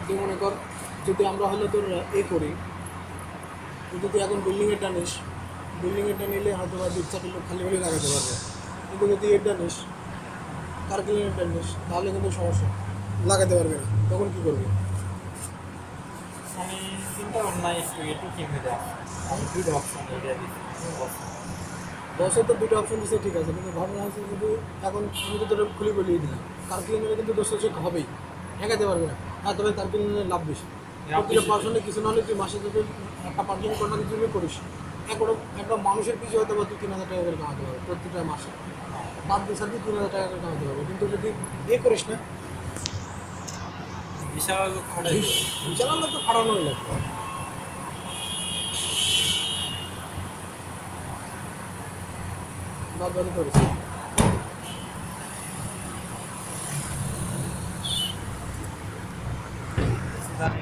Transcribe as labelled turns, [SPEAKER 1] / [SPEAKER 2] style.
[SPEAKER 1] যে মনে কর যদি আমরা হলে তোর করি, যদি তুই এখন বিল্ডিংয়েরটা নিস, বিল্ডিংয়েরটা নিলে হয়তো বা 2-4টি লোক খালি খালি লাগাতে পারবে, কিন্তু যদি এটা নিস, কার্কিংয়েরটা নিস, তাহলে কিন্তু সমস্যা, লাগাতে পারবে না। তখন কী করবি?
[SPEAKER 2] আমি চিন্তা ভাবনা নাই একটু কিনে দেওয়া আমি দুটো অপশন এটা দিচ্ছি।
[SPEAKER 1] বসে তো দুটো অপশন দিচ্ছে, ঠিক আছে, কিন্তু ভাবনা হচ্ছে যদি এখন আমি তো তোর খুলে বলিয়ে দিলাম, কার্কিং নিলে কিন্তু দোষ চেক হবেই, ঠেকাতে পারবে না। হ্যাঁ, তবে কার্কিং নিলে লাভ বেশি। প্রতিটা পার্সনে কিছু না হলে তুই মাসে যদি একটা পার্কিং কন্ট্রাক্ট যদি করিস, একটা মানুষের পিছু হয়তো বা তুই 3,000 টাকা করে কামাতে পারবে প্রতিটা মাসে, বাদ দিয়ে সাথে 3,000 টাকা করে কামাতে পারবে। কিন্তু যদি করিস না,
[SPEAKER 2] বিশাল খরচ।
[SPEAKER 1] বিশাল তো খাটানোই লাগবে। বাদ বাকি করিস।
[SPEAKER 2] জানি